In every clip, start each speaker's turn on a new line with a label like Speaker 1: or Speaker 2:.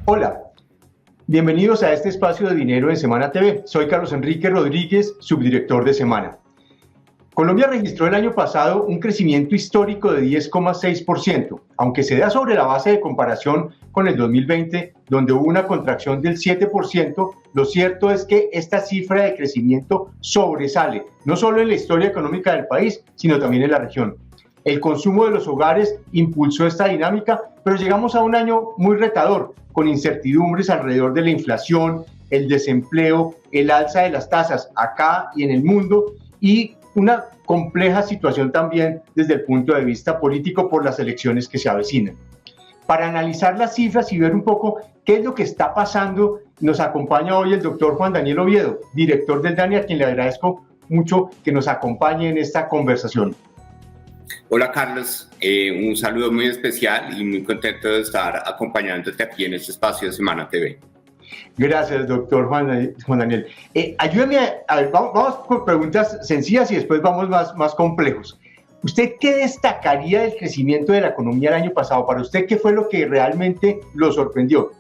Speaker 1: Hola, bienvenidos a este espacio de Dinero en Semana TV. Soy Carlos Enrique Rodríguez, subdirector de Semana. Colombia registró el año pasado un crecimiento histórico de 10,6%, aunque se da sobre la base de comparación con el 2020, donde hubo una contracción del 7%, lo cierto es que esta cifra de crecimiento sobresale, no solo en la historia económica del país, sino también en la región. El consumo de los hogares impulsó esta dinámica, pero llegamos a un año muy retador, con incertidumbres alrededor de la inflación, el desempleo, el alza de las tasas acá y en el mundo, y una compleja situación también desde el punto de vista político por las elecciones que se avecinan. Para analizar las cifras y ver un poco qué es lo que está pasando, nos acompaña hoy el doctor Juan Daniel Oviedo, director del DANE, a quien le agradezco mucho que nos acompañe en esta conversación.
Speaker 2: Hola Carlos, un saludo muy especial y muy contento de estar acompañándote aquí en este espacio de Semana TV.
Speaker 1: Gracias, doctor Juan Daniel. Ayúdeme a ver, vamos con preguntas sencillas y después vamos más complejos. ¿Usted qué destacaría del crecimiento de la economía el año pasado? Para usted, ¿qué fue lo que realmente lo sorprendió?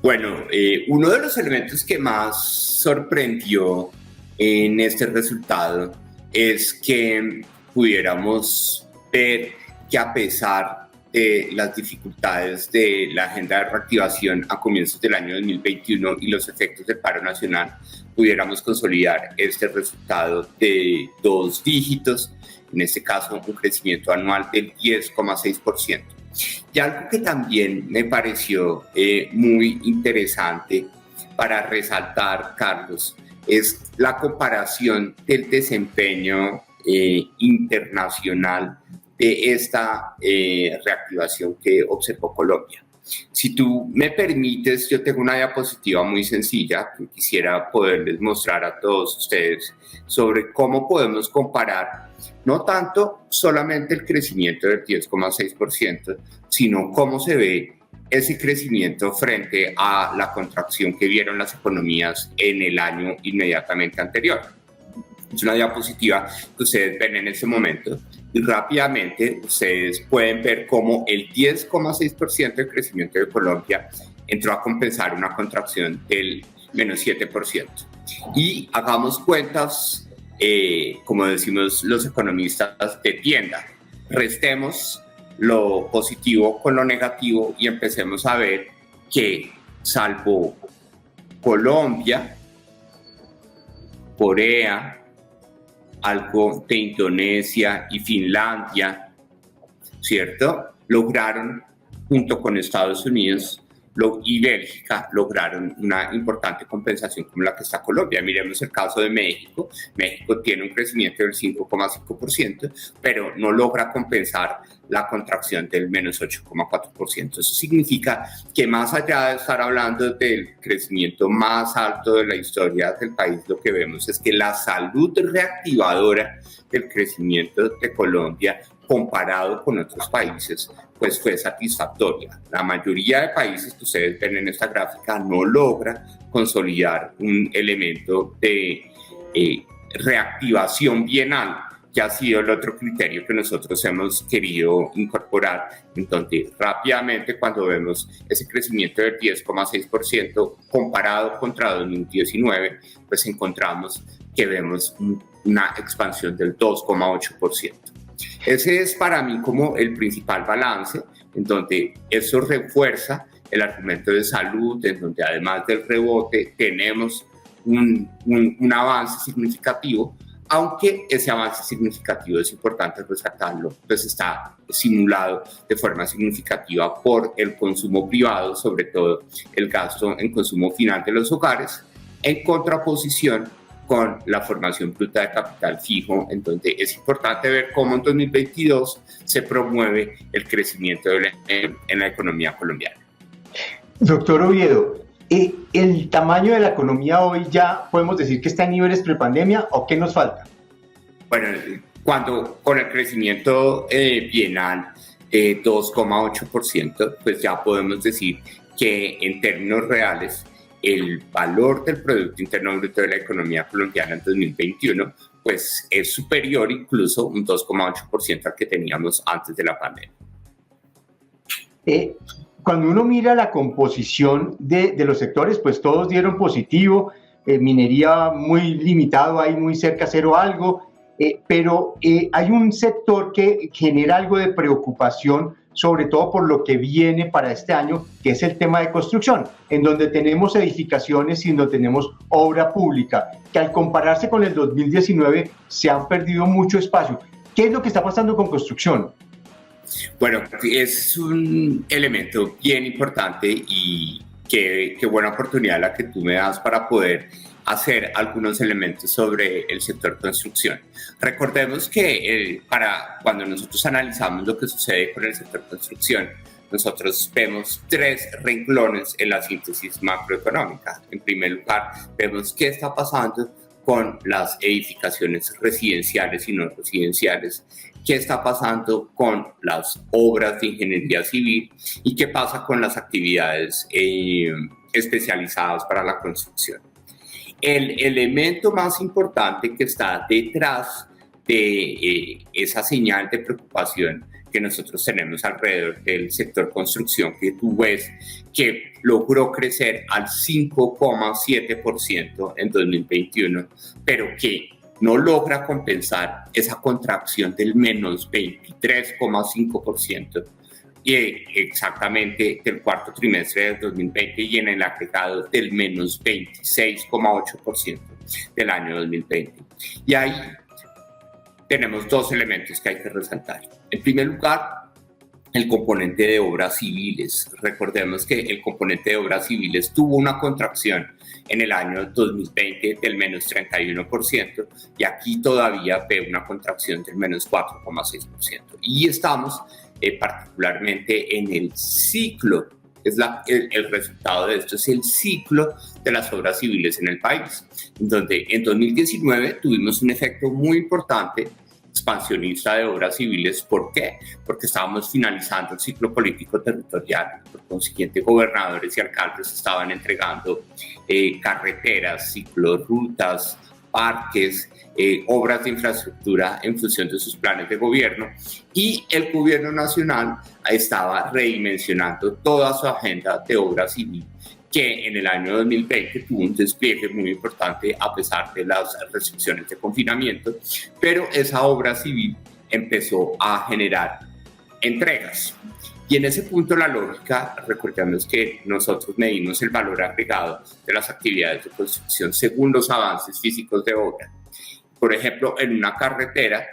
Speaker 2: Bueno, uno de los elementos que más sorprendió en este resultado es que pudiéramos ver que a pesar de las dificultades de la agenda de reactivación a comienzos del año 2021 y los efectos del paro nacional, pudiéramos consolidar este resultado de 2 dígitos, en este caso un crecimiento anual del 10,6%. Y algo que también me pareció muy interesante para resaltar, Carlos, es la comparación del desempeño internacional de esta reactivación que observó Colombia. Si tú me permites, yo tengo una diapositiva muy sencilla que quisiera poderles mostrar a todos ustedes sobre cómo podemos comparar no tanto solamente el crecimiento del 10,6%, sino cómo se ve ese crecimiento frente a la contracción que vieron las economías en el año inmediatamente anterior. Es una diapositiva que ustedes ven en este momento y rápidamente ustedes pueden ver cómo el 10,6% de crecimiento de Colombia entró a compensar una contracción del menos 7%. Y hagamos cuentas, como decimos los economistas, de tienda. Restemos lo positivo con lo negativo y empecemos a ver que salvo Colombia, Corea, algo de Indonesia y Finlandia, ¿cierto? Lograron, junto con Estados Unidos y Bélgica, lograron una importante compensación como la que está Colombia. Miremos el caso de México. México tiene un crecimiento del 5,5%, pero no logra compensar la contracción del menos 8,4%. Eso significa que más allá de estar hablando del crecimiento más alto de la historia del país, lo que vemos es que la salud reactivadora del crecimiento de Colombia comparado con otros países, pues fue satisfactoria. La mayoría de países que ustedes ven en esta gráfica no logra consolidar un elemento de reactivación bienal, que ha sido el otro criterio que nosotros hemos querido incorporar. Entonces, rápidamente, cuando vemos ese crecimiento del 10,6% comparado contra 2019, pues encontramos que vemos una expansión del 2,8%. Ese es para mí como el principal balance, en donde eso refuerza el argumento de salud, en donde además del rebote tenemos un avance significativo, aunque ese avance significativo es importante resaltarlo, pues está simulado de forma significativa por el consumo privado, sobre todo el gasto en consumo final de los hogares, en contraposición con la formación bruta de capital fijo, en donde es importante ver cómo en 2022 se promueve el crecimiento en la economía colombiana.
Speaker 1: Doctor Oviedo, ¿el tamaño de la economía hoy ya podemos decir que está en niveles prepandemia o qué nos falta?
Speaker 2: Bueno, con el crecimiento bienal de 2,8%, pues ya podemos decir que en términos reales el valor del Producto Interno Bruto de la economía colombiana en 2021 pues es superior incluso un 2,8% al que teníamos antes de la pandemia.
Speaker 1: cuando uno mira la composición de los sectores, pues todos dieron positivo, minería muy limitado, ahí muy cerca a cero algo, pero hay un sector que genera algo de preocupación, sobre todo por lo que viene para este año, que es el tema de construcción, en donde tenemos edificaciones y en donde tenemos obra pública, que al compararse con el 2019 se han perdido mucho espacio. ¿Qué es lo que está pasando con construcción?
Speaker 2: Bueno, es un elemento bien importante y qué buena oportunidad la que tú me das para poder hacer algunos elementos sobre el sector construcción. Recordemos que para cuando nosotros analizamos lo que sucede con el sector construcción, nosotros vemos tres renglones en la síntesis macroeconómica. En primer lugar, vemos qué está pasando con las edificaciones residenciales y no residenciales, qué está pasando con las obras de ingeniería civil y qué pasa con las actividades especializadas para la construcción. El elemento más importante que está detrás de esa señal de preocupación que nosotros tenemos alrededor del sector construcción, que tú ves que logró crecer al 5,7% en 2021, pero que no logra compensar esa contracción del menos 23,5% exactamente del cuarto trimestre del 2020 y en el agregado del menos 26,8% del año 2020. Y ahí tenemos dos elementos que hay que resaltar. En primer lugar, el componente de obras civiles. Recordemos que el componente de obras civiles tuvo una contracción en el año 2020 del menos 31% y aquí todavía ve una contracción del menos 4,6%. Y estamos particularmente en el ciclo, el resultado de esto es el ciclo de las obras civiles en el país, donde en 2019 tuvimos un efecto muy importante expansionista de obras civiles. ¿Por qué? Porque estábamos finalizando el ciclo político territorial. Por consiguiente, gobernadores y alcaldes estaban entregando carreteras, ciclorrutas, parques, obras de infraestructura en función de sus planes de gobierno, y el gobierno nacional estaba redimensionando toda su agenda de obra civil, que en el año 2020 tuvo un despliegue muy importante a pesar de las restricciones de confinamiento, pero esa obra civil empezó a generar entregas. Y en ese punto la lógica, recordemos que nosotros medimos el valor agregado de las actividades de construcción según los avances físicos de obra. Por ejemplo, en una carretera,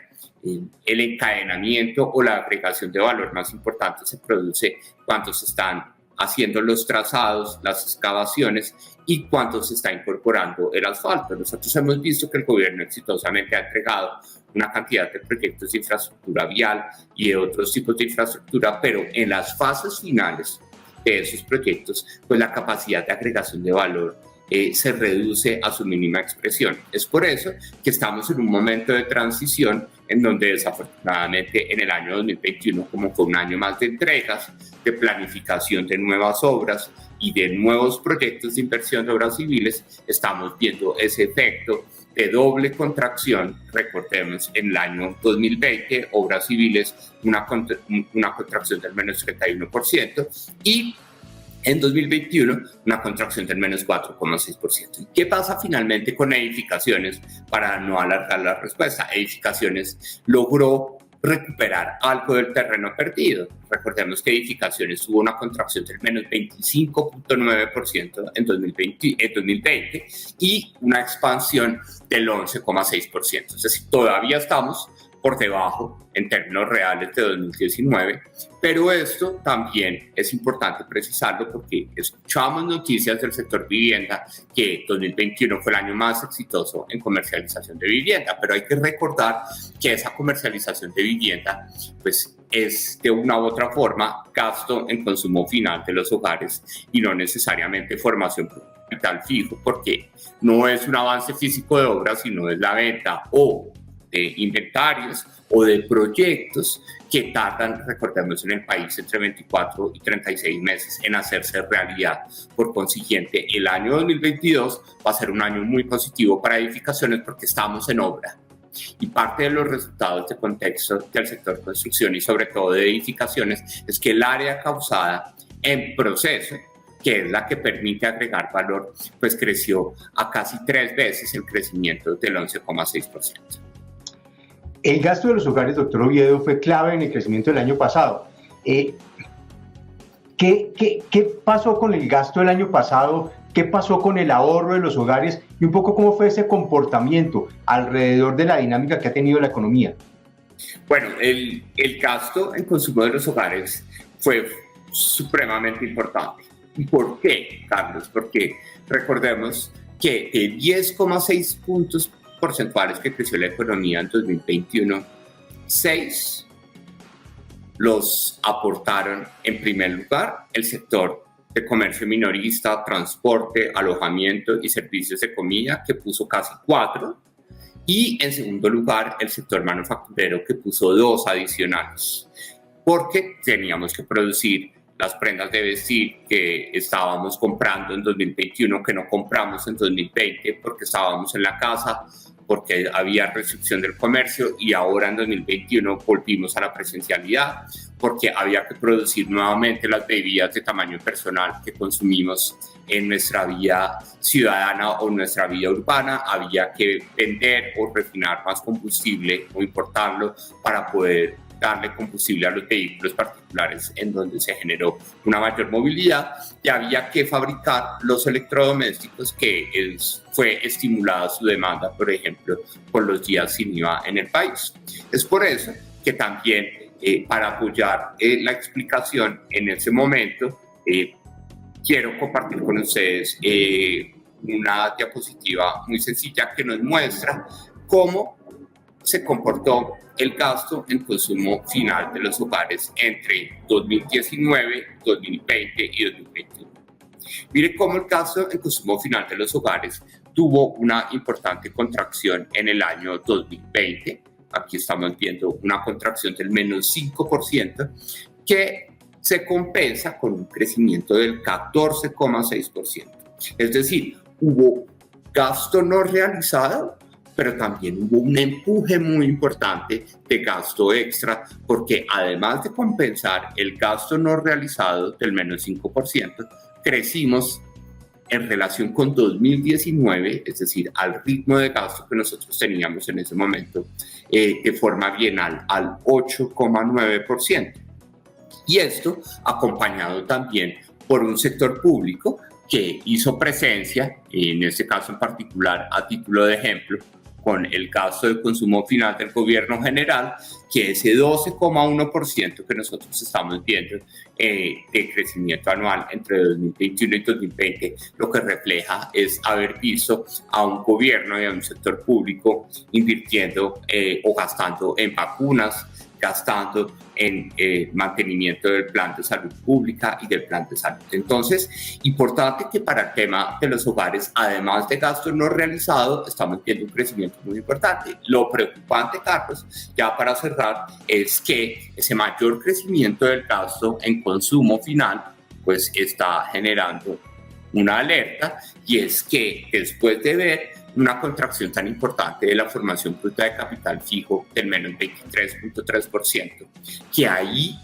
Speaker 2: el encadenamiento o la agregación de valor más importante se produce cuando se están haciendo los trazados, las excavaciones y cuando se está incorporando el asfalto. Nosotros hemos visto que el gobierno exitosamente ha entregado una cantidad de proyectos de infraestructura vial y de otros tipos de infraestructura, pero en las fases finales de esos proyectos, pues la capacidad de agregación de valor se reduce a su mínima expresión. Es por eso que estamos en un momento de transición en donde desafortunadamente en el año 2021, como fue un año más de entregas, de planificación de nuevas obras y de nuevos proyectos de inversión de obras civiles, estamos viendo ese efecto de doble contracción. Recordemos, en el año 2020, obras civiles, una contracción del menos 31%, y en 2021, una contracción del menos 4,6%. ¿Y qué pasa finalmente con edificaciones? Para no alargar la respuesta, edificaciones logró recuperar algo del terreno perdido. Recordemos que edificaciones tuvo una contracción del menos 25,9% en 2020 y una expansión del 11,6%. Es decir, todavía estamos por debajo en términos reales de 2019, pero esto también es importante precisarlo porque escuchamos noticias del sector vivienda que 2021 fue el año más exitoso en comercialización de vivienda, pero hay que recordar que esa comercialización de vivienda pues es de una u otra forma gasto en consumo final de los hogares y no necesariamente formación capital fijo, porque no es un avance físico de obras, sino es la venta o de inventarios o de proyectos que tardan, recordemos, en el país entre 24 y 36 meses en hacerse realidad. Por consiguiente, el año 2022 va a ser un año muy positivo para edificaciones porque estamos en obra. Y parte de los resultados de contexto del sector construcción y sobre todo de edificaciones es que el área causada en proceso, que es la que permite agregar valor, pues creció a casi 3 veces el crecimiento del 11,6%.
Speaker 1: El gasto de los hogares, doctor Oviedo, fue clave en el crecimiento del año pasado. ¿Qué pasó con el gasto del año pasado? ¿Qué pasó con el ahorro de los hogares? Y un poco cómo fue ese comportamiento alrededor de la dinámica que ha tenido la economía.
Speaker 2: Bueno, el gasto en consumo de los hogares fue supremamente importante. ¿Y por qué, Carlos? Porque recordemos que de 10,6 puntos porcentuales que creció la economía en 2021, 6 los aportaron en primer lugar el sector de comercio minorista, transporte, alojamiento y servicios de comida, que puso casi 4, y en segundo lugar el sector manufacturero, que puso 2 adicionales, porque teníamos que producir las prendas de vestir que estábamos comprando en 2021, que no compramos en 2020 porque estábamos en la casa, porque había restricción del comercio, y ahora en 2021 volvimos a la presencialidad porque había que producir nuevamente las bebidas de tamaño personal que consumimos en nuestra vida ciudadana o nuestra vida urbana. Había que vender o refinar más combustible o importarlo para poder darle combustible a los vehículos particulares, en donde se generó una mayor movilidad, y había que fabricar los electrodomésticos, que fue estimulada su demanda, por ejemplo, por los días sin IVA en el país. Es por eso que también, para apoyar la explicación en ese momento, quiero compartir con ustedes una diapositiva muy sencilla que nos muestra cómo se comportó el gasto en consumo final de los hogares entre 2019, 2020 y 2021. Mire cómo el gasto en consumo final de los hogares tuvo una importante contracción en el año 2020. Aquí estamos viendo una contracción del menos 5%, que se compensa con un crecimiento del 14,6%. Es decir, hubo gasto no realizado, pero también hubo un empuje muy importante de gasto extra, porque además de compensar el gasto no realizado del menos 5%, crecimos en relación con 2019, es decir, al ritmo de gasto que nosotros teníamos en ese momento, de forma bienal al 8,9%. Y esto acompañado también por un sector público que hizo presencia, en este caso en particular, a título de ejemplo, con el gasto de consumo final del gobierno general, que ese 12,1% que nosotros estamos viendo de crecimiento anual entre 2021 y 2020, lo que refleja es haber visto a un gobierno y a un sector público invirtiendo o gastando en vacunas, gastando en mantenimiento del plan de salud pública y del plan de salud. Entonces, importante que para el tema de los hogares, además de gasto no realizado, estamos viendo un crecimiento muy importante. Lo preocupante, Carlos, ya para cerrar, es que ese mayor crecimiento del gasto en consumo final, pues está generando una alerta, y es que después de ver una contracción tan importante de la formación bruta de capital fijo del menos 23,3%, que ahí,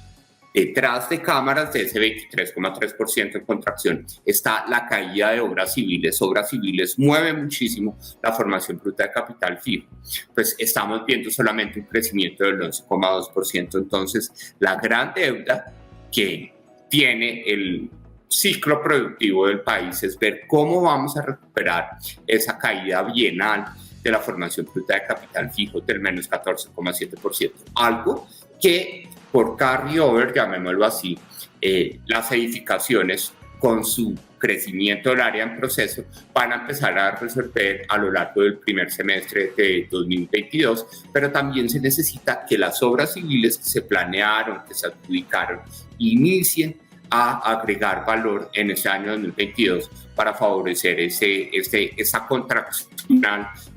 Speaker 2: detrás de cámaras de ese 23,3% en contracción, está la caída de obras civiles. Obras civiles mueve muchísimo la formación bruta de capital fijo. Pues estamos viendo solamente un crecimiento del 11,2%. Entonces, la gran deuda que tiene el ciclo productivo del país es ver cómo vamos a recuperar esa caída bienal de la formación bruta de capital fijo del menos 14,7%. Algo que por carry-over, llamémoslo así, las edificaciones con su crecimiento del área en proceso van a empezar a resolver a lo largo del primer semestre de 2022, pero también se necesita que las obras civiles que se planearon, que se adjudicaron, inicien a agregar valor en este año 2022 para favorecer esa contracción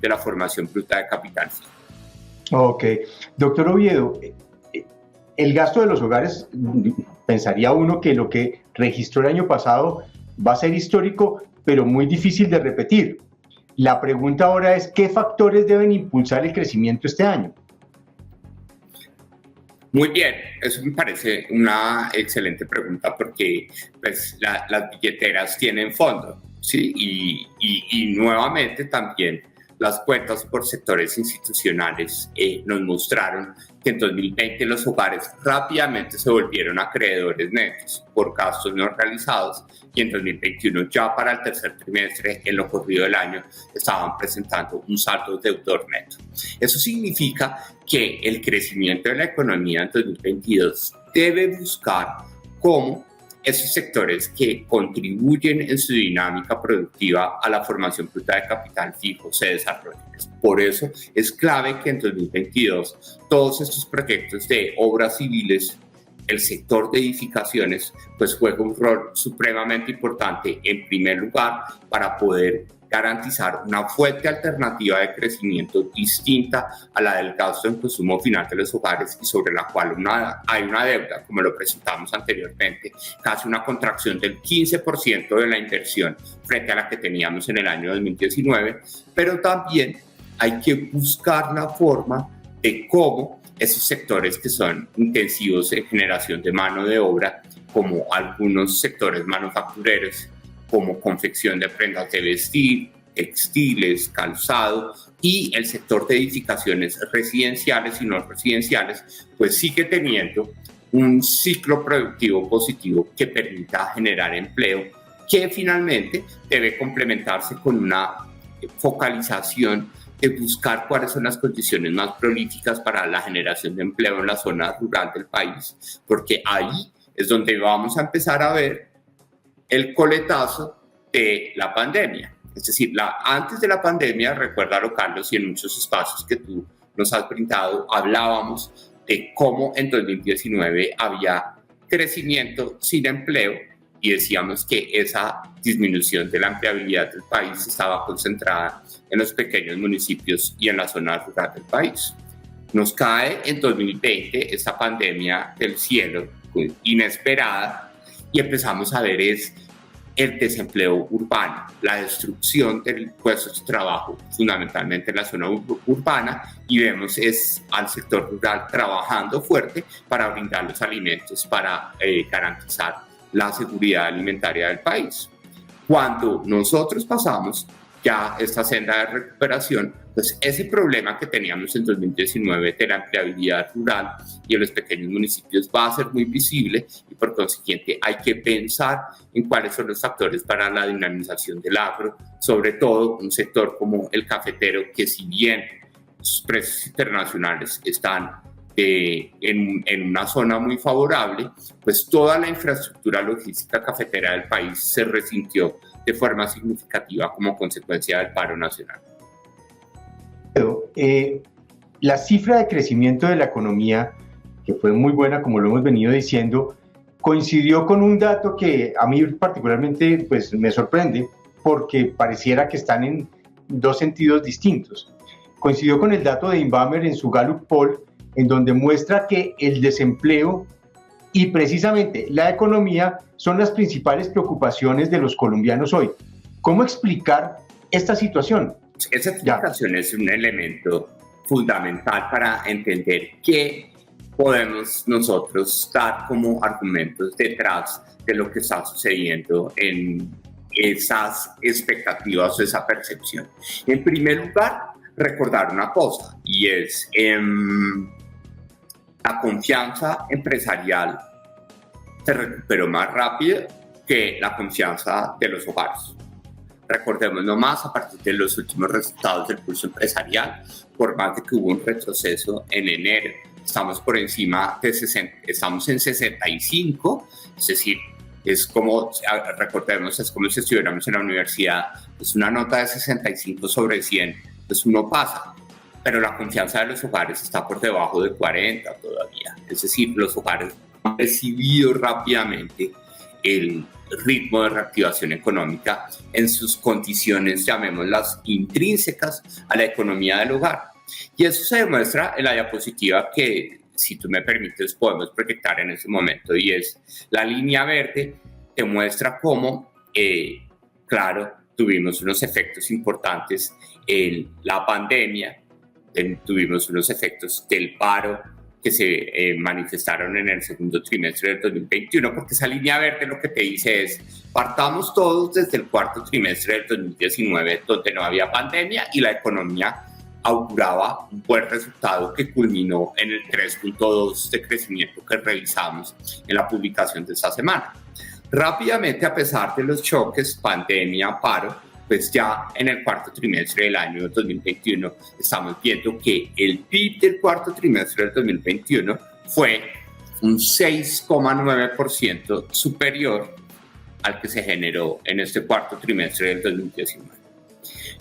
Speaker 2: de la formación bruta de capital.
Speaker 1: Ok. Doctor Oviedo, el gasto de los hogares, pensaría uno que lo que registró el año pasado va a ser histórico, pero muy difícil de repetir. La pregunta ahora es, ¿qué factores deben impulsar el crecimiento este año?
Speaker 2: Muy bien, eso me parece una excelente pregunta porque pues, las billeteras tienen fondo, ¿sí? Y nuevamente también las cuentas por sectores institucionales nos mostraron que en 2020 los hogares rápidamente se volvieron acreedores netos por gastos no realizados y en 2021 ya para el tercer trimestre en lo corrido del año estaban presentando un saldo deudor neto. Eso significa que el crecimiento de la economía en 2022 debe buscar cómo esos sectores que contribuyen en su dinámica productiva a la formación bruta de capital fijo se desarrollen. Por eso es clave que en 2022 todos estos proyectos de obras civiles, el sector de edificaciones, pues juega un rol supremamente importante en primer lugar para poder garantizar una fuerte alternativa de crecimiento distinta a la del gasto en consumo final de los hogares y sobre la cual hay una deuda, como lo presentamos anteriormente, casi una contracción del 15% de la inversión frente a la que teníamos en el año 2019, pero también hay que buscar la forma de cómo esos sectores que son intensivos en generación de mano de obra, como algunos sectores manufactureros, como confección de prendas de vestir, textiles, calzado y el sector de edificaciones residenciales y no residenciales, pues sigue teniendo un ciclo productivo positivo que permita generar empleo, que finalmente debe complementarse con una focalización de buscar cuáles son las condiciones más prolíficas para la generación de empleo en la zona rural del país, porque ahí es donde vamos a empezar a ver el coletazo de la pandemia. Es decir, antes de la pandemia, recuérdalo Carlos, y en muchos espacios que tú nos has brindado, hablábamos de cómo en 2019 había crecimiento sin empleo y decíamos que esa disminución de la empleabilidad del país estaba concentrada en los pequeños municipios y en la zona rural del país. Nos cae en 2020 esta pandemia del cielo, inesperada, y empezamos a ver el desempleo urbano, la destrucción de puestos de trabajo, fundamentalmente en la zona urbana, y vemos al sector rural trabajando fuerte para brindar los alimentos, para garantizar la seguridad alimentaria del país. Cuando nosotros pasamos ya esta senda de recuperación, pues ese problema que teníamos en 2019 de la empleabilidad rural y en los pequeños municipios va a ser muy visible y por consiguiente hay que pensar en cuáles son los factores para la dinamización del agro, sobre todo un sector como el cafetero, que si bien sus precios internacionales están en una zona muy favorable, pues toda la infraestructura logística cafetera del país se resintió de forma significativa como consecuencia del paro nacional.
Speaker 1: La cifra de crecimiento de la economía, que fue muy buena, como lo hemos venido diciendo, coincidió con un dato que a mí particularmente pues, me sorprende, porque pareciera que están en dos sentidos distintos. Coincidió con el dato de Inbamer en su Gallup Poll, en donde muestra que el desempleo y precisamente la economía son las principales preocupaciones de los colombianos hoy. ¿Cómo explicar esta situación?
Speaker 2: Esa explicación es un elemento fundamental para entender qué podemos nosotros dar como argumentos detrás de lo que está sucediendo en esas expectativas o esa percepción. En primer lugar, recordar una cosa, y es la confianza empresarial se recuperó más rápido que la confianza de los hogares. Recordemos nomás, a partir de los últimos resultados del pulso empresarial, por más de que hubo un retroceso en enero, estamos por encima de 60, estamos en 65, es decir, es como, recordemos, es como si estuviéramos en la universidad, es una nota de 65 sobre 100, pues uno pasa, pero la confianza de los hogares está por debajo de 40 todavía, es decir, los hogares han recibido rápidamente el ritmo de reactivación económica en sus condiciones, llamémoslas, intrínsecas a la economía del hogar. Y eso se demuestra en la diapositiva que, si tú me permites, podemos proyectar en este momento, y es la línea verde que muestra cómo, claro, tuvimos unos efectos importantes en la pandemia, tuvimos unos efectos del paro que se manifestaron en el segundo trimestre del 2021, porque esa línea verde lo que te dice es, partamos todos desde el cuarto trimestre del 2019, donde no había pandemia y la economía auguraba un buen resultado que culminó en el 3.2 de crecimiento que revisamos en la publicación de esta semana. Rápidamente, a pesar de los choques, pandemia, paro, pues ya en el cuarto trimestre del año 2021 estamos viendo que el PIB del cuarto trimestre del 2021 fue un 6,9% superior al que se generó en este cuarto trimestre del 2019.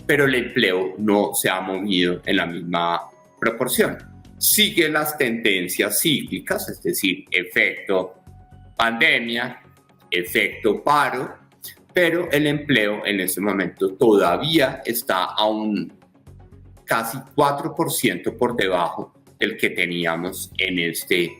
Speaker 2: Pero el empleo no se ha movido en la misma proporción. Sigue las tendencias cíclicas, es decir, efecto pandemia, efecto paro, pero el empleo en este momento todavía está a un casi 4% por debajo del que teníamos en este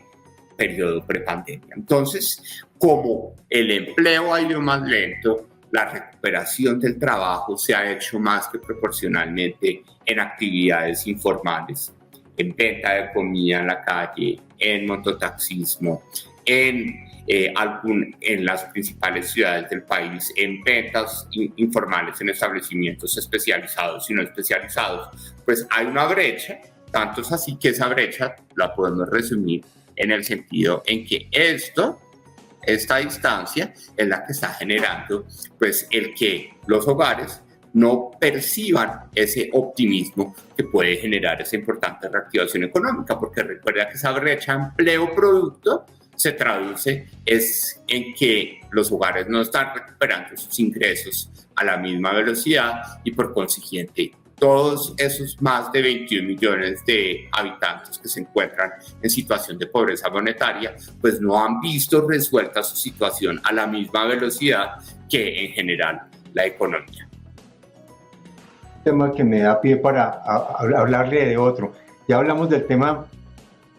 Speaker 2: periodo prepandemia. Entonces, como el empleo ha ido más lento, la recuperación del trabajo se ha hecho más que proporcionalmente en actividades informales, en venta de comida en la calle, en mototaxismo, en las principales ciudades del país, en ventas informales en establecimientos especializados y no especializados, pues hay una brecha, tanto es así que esa brecha la podemos resumir en el sentido en que esta distancia es la que está generando pues el que los hogares no perciban ese optimismo que puede generar esa importante reactivación económica, porque recuerda que esa brecha empleo-producto se traduce en que los hogares no están recuperando sus ingresos a la misma velocidad y por consiguiente todos esos más de 21 millones de habitantes que se encuentran en situación de pobreza monetaria pues no han visto resuelta su situación a la misma velocidad que en general la economía.
Speaker 1: Tema que me da pie para hablarle de otro. Ya hablamos del tema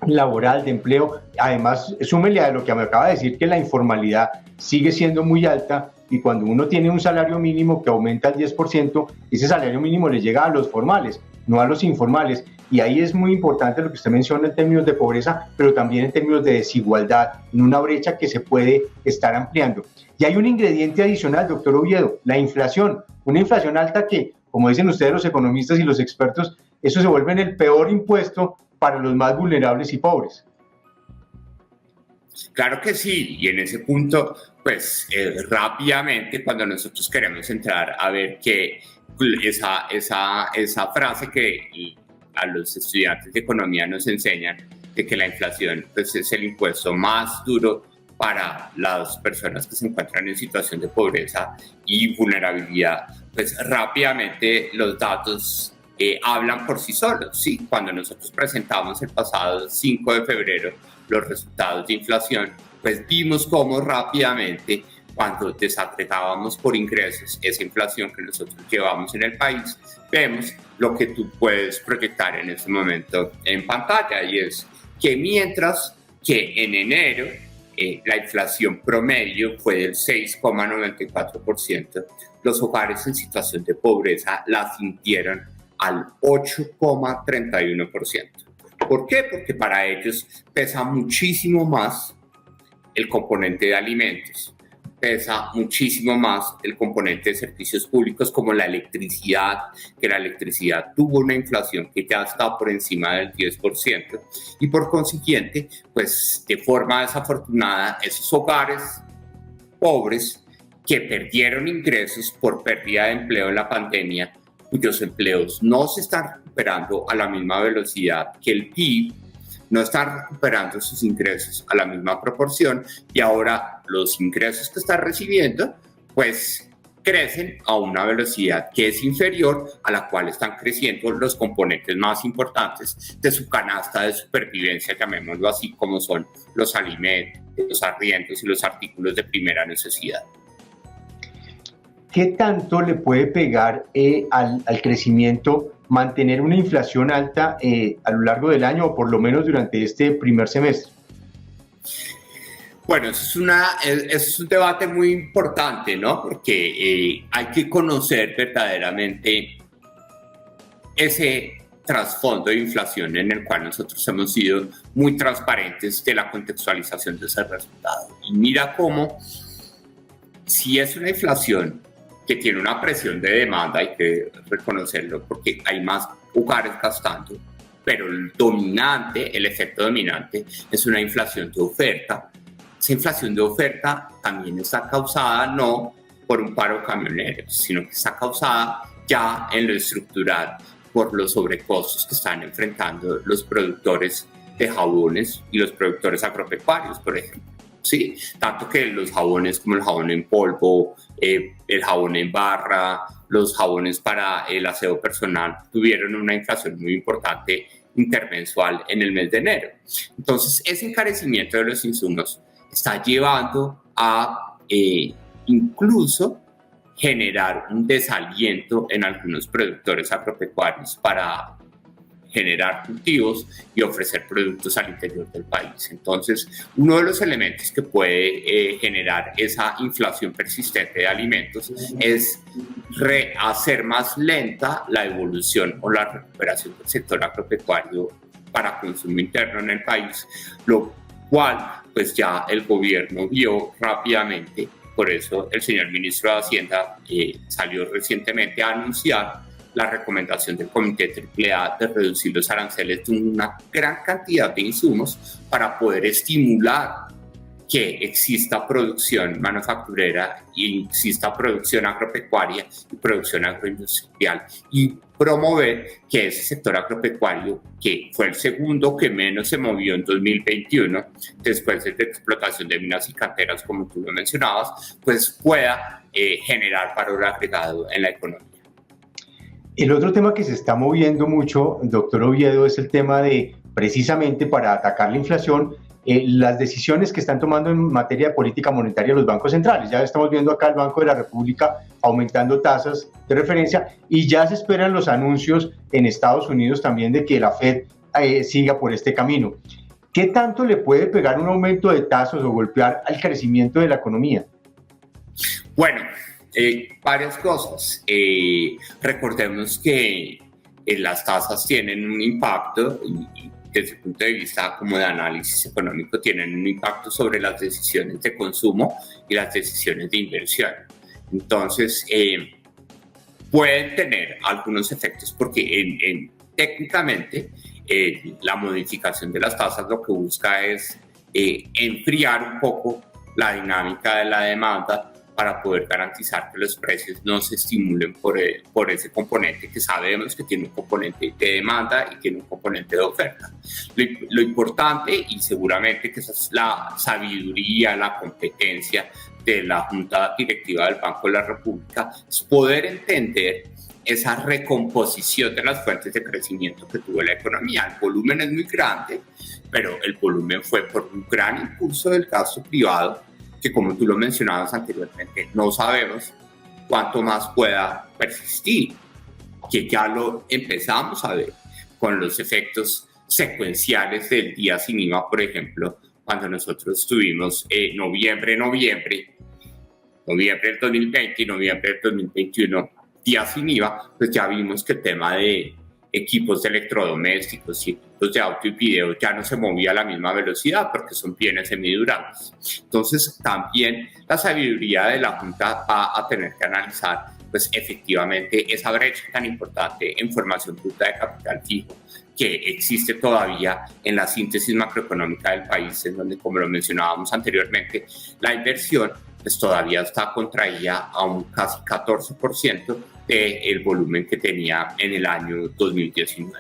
Speaker 1: laboral, de empleo. Además, súmele a lo que me acaba de decir, que la informalidad sigue siendo muy alta y cuando uno tiene un salario mínimo que aumenta al 10%, ese salario mínimo le llega a los formales, no a los informales. Y ahí es muy importante lo que usted menciona en términos de pobreza, pero también en términos de desigualdad, en una brecha que se puede estar ampliando. Y hay un ingrediente adicional, doctor Oviedo, la inflación. Una inflación alta que, como dicen ustedes los economistas y los expertos, eso se vuelve en el peor impuesto para los más vulnerables y pobres.
Speaker 2: Claro que sí, y en ese punto, pues rápidamente cuando nosotros queremos entrar a ver que esa frase que a los estudiantes de economía nos enseñan de que la inflación pues, es el impuesto más duro para las personas que se encuentran en situación de pobreza y vulnerabilidad, pues rápidamente los datos hablan por sí solos. ¿Sí? Cuando nosotros presentamos el pasado 5 de febrero los resultados de inflación, pues vimos cómo rápidamente, cuando desagregábamos por ingresos esa inflación que nosotros llevamos en el país, vemos lo que tú puedes proyectar en este momento en pantalla, y es que mientras que en enero la inflación promedio fue del 6,94%, los hogares en situación de pobreza la sintieron al 8,31%. ¿Por qué? Porque para ellos pesa muchísimo más el componente de alimentos, pesa muchísimo más el componente de servicios públicos como la electricidad, que la electricidad tuvo una inflación que ya está por encima del 10%, y por consiguiente, pues de forma desafortunada, esos hogares pobres que perdieron ingresos por pérdida de empleo en la pandemia, cuyos empleos no se están recuperando a la misma velocidad que el PIB, no están recuperando sus ingresos a la misma proporción, y ahora los ingresos que están recibiendo pues crecen a una velocidad que es inferior a la cual están creciendo los componentes más importantes de su canasta de supervivencia, llamémoslo así, como son los alimentos, los arriendos y los artículos de primera necesidad.
Speaker 1: ¿Qué tanto le puede pegar al crecimiento mantener una inflación alta a lo largo del año, o por lo menos durante este primer semestre?
Speaker 2: Bueno, eso es un debate muy importante, ¿no? Porque hay que conocer verdaderamente ese trasfondo de inflación en el cual nosotros hemos sido muy transparentes de la contextualización de ese resultado. Y mira cómo, si es una inflación que tiene una presión de demanda, hay que reconocerlo porque hay más hogares gastando, pero el efecto dominante es una inflación de oferta. Esa inflación de oferta también está causada no por un paro camionero, sino que está causada ya en lo estructural por los sobrecostos que están enfrentando los productores de jabones y los productores agropecuarios, por ejemplo. Sí, tanto que los jabones como el jabón en polvo, el jabón en barra, los jabones para el aseo personal tuvieron una inflación muy importante intermensual en el mes de enero. Entonces, ese encarecimiento de los insumos está llevando a incluso generar un desaliento en algunos productores agropecuarios para generar cultivos y ofrecer productos al interior del país. Entonces, uno de los elementos que puede generar esa inflación persistente de alimentos es hacer más lenta la evolución o la recuperación del sector agropecuario para consumo interno en el país, lo cual pues ya el gobierno vio rápidamente. Por eso el señor ministro de Hacienda salió recientemente a anunciar la recomendación del Comité AAA de reducir los aranceles de una gran cantidad de insumos para poder estimular que exista producción manufacturera y exista producción agropecuaria y producción agroindustrial y promover que ese sector agropecuario, que fue el segundo que menos se movió en 2021, después de la explotación de minas y canteras, como tú lo mencionabas, pues pueda generar valor agregado en la economía.
Speaker 1: El otro tema que se está moviendo mucho, doctor Oviedo, es el tema de, precisamente para atacar la inflación, las decisiones que están tomando en materia de política monetaria los bancos centrales. Ya estamos viendo acá el Banco de la República aumentando tasas de referencia y ya se esperan los anuncios en Estados Unidos también de que la Fed siga por este camino. ¿Qué tanto le puede pegar un aumento de tasas o golpear al crecimiento de la economía?
Speaker 2: Bueno, varias cosas. Recordemos que las tasas tienen un impacto y desde el punto de vista como de análisis económico tienen un impacto sobre las decisiones de consumo y las decisiones de inversión. Entonces, pueden tener algunos efectos porque técnicamente la modificación de las tasas lo que busca es enfriar un poco la dinámica de la demanda para poder garantizar que los precios no se estimulen por ese componente que sabemos que tiene un componente de demanda y tiene un componente de oferta. Lo importante, y seguramente que esa es la sabiduría, la competencia de la Junta Directiva del Banco de la República, es poder entender esa recomposición de las fuentes de crecimiento que tuvo la economía. El volumen es muy grande, pero el volumen fue por un gran impulso del gasto privado, que como tú lo mencionabas anteriormente, no sabemos cuánto más pueda persistir, que ya lo empezamos a ver con los efectos secuenciales del día sin IVA, por ejemplo, cuando nosotros tuvimos noviembre del 2020 y noviembre del 2021, día sin IVA, pues ya vimos que el tema de equipos de electrodomésticos y equipos de auto y video ya no se movía a la misma velocidad porque son bienes semidurables. Entonces también la sabiduría de la Junta va a tener que analizar pues efectivamente esa brecha tan importante en formación bruta de capital fijo que existe todavía en la síntesis macroeconómica del país, en donde, como lo mencionábamos anteriormente, la inversión pues todavía está contraída a un casi 14% del volumen que tenía en el año 2019.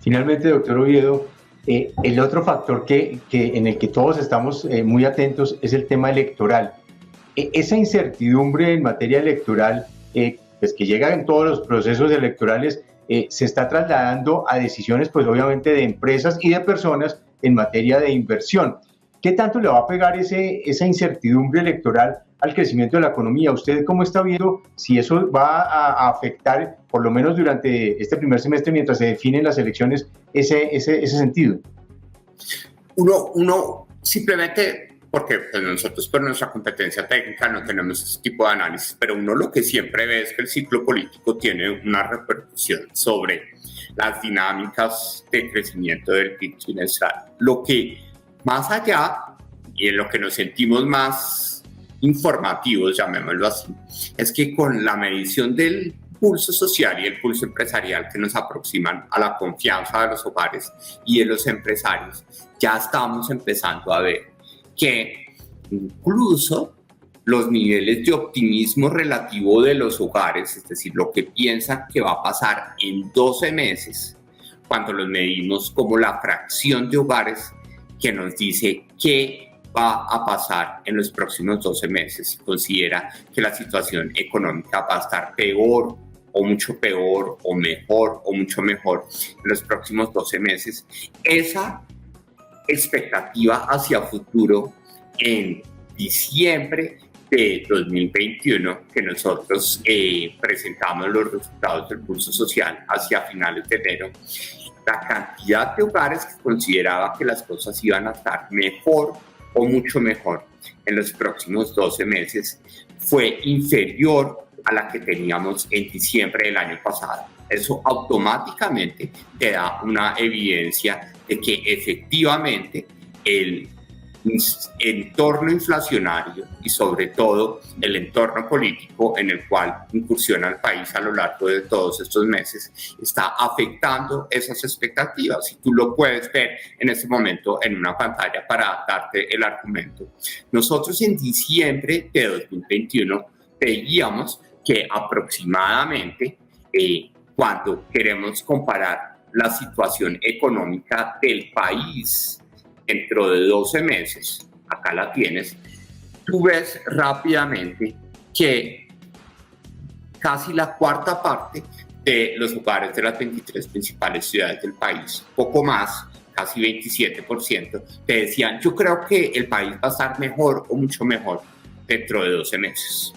Speaker 1: Finalmente, doctor Oviedo, el otro factor en el que todos estamos muy atentos es el tema electoral. Esa incertidumbre en materia electoral, pues que llega en todos los procesos electorales, se está trasladando a decisiones, pues obviamente, de empresas y de personas en materia de inversión. ¿Qué tanto le va a pegar esa incertidumbre electoral al crecimiento de la economía? ¿Usted cómo está viendo si eso va a afectar, por lo menos durante este primer semestre, mientras se definen las elecciones, ese sentido?
Speaker 2: Uno simplemente, porque pues nosotros por nuestra competencia técnica no tenemos ese tipo de análisis, pero uno lo que siempre ve es que el ciclo político tiene una repercusión sobre las dinámicas de crecimiento del PIB trimestral. Lo que más allá, y en lo que nos sentimos más informativos, llamémoslo así, es que con la medición del pulso social y el pulso empresarial que nos aproximan a la confianza de los hogares y de los empresarios, ya estamos empezando a ver que incluso los niveles de optimismo relativo de los hogares, es decir, lo que piensan que va a pasar en 12 meses, cuando los medimos como la fracción de hogares que nos dice qué va a pasar en los próximos 12 meses y considera que la situación económica va a estar peor o mucho peor o mejor o mucho mejor en los próximos 12 meses. Esa expectativa hacia futuro en diciembre de 2021, que nosotros presentamos los resultados del pulso social hacia finales de enero, la cantidad de hogares que consideraba que las cosas iban a estar mejor o mucho mejor en los próximos 12 meses fue inferior a la que teníamos en diciembre del año pasado. Eso automáticamente te da una evidencia de que efectivamente el entorno inflacionario y sobre todo el entorno político en el cual incursiona el país a lo largo de todos estos meses está afectando esas expectativas, y tú lo puedes ver en este momento en una pantalla para darte el argumento. Nosotros en diciembre de 2021 veíamos que aproximadamente cuando queremos comparar la situación económica del país dentro de 12 meses, acá la tienes, tú ves rápidamente que casi la cuarta parte de los hogares de las 23 principales ciudades del país, poco más, casi 27%, te decían, yo creo que el país va a estar mejor o mucho mejor dentro de 12 meses.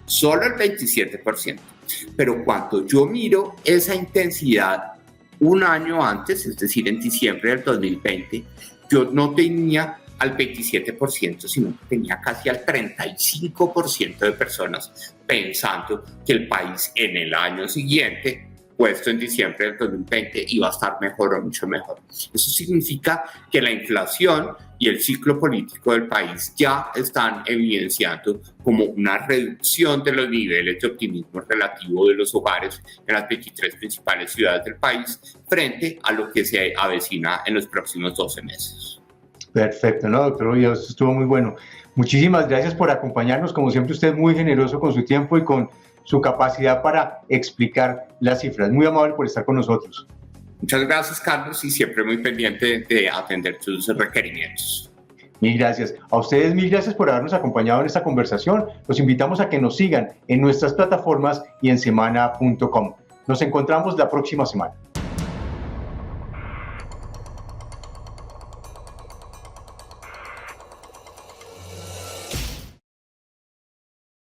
Speaker 2: Solo el 27%. Pero cuando yo miro esa intensidad un año antes, es decir, en diciembre del 2020, yo no tenía al 27%, sino que tenía casi al 35% de personas pensando que el país en el año siguiente, puesto en diciembre del 2020, iba a estar mejor o mucho mejor. Eso significa que la inflación y el ciclo político del país ya están evidenciando como una reducción de los niveles de optimismo relativo de los hogares en las 23 principales ciudades del país frente a lo que se avecina en los próximos 12 meses.
Speaker 1: Perfecto, ¿no, doctor Oviedo? Esto estuvo muy bueno. Muchísimas gracias por acompañarnos. Como siempre, usted es muy generoso con su tiempo y con su capacidad para explicar las cifras. Muy amable por estar con nosotros.
Speaker 2: Muchas gracias, Carlos, y siempre muy pendiente de atender tus requerimientos.
Speaker 1: Mil gracias. A ustedes mil gracias por habernos acompañado en esta conversación. Los invitamos a que nos sigan en nuestras plataformas y en semana.com. Nos encontramos la próxima semana.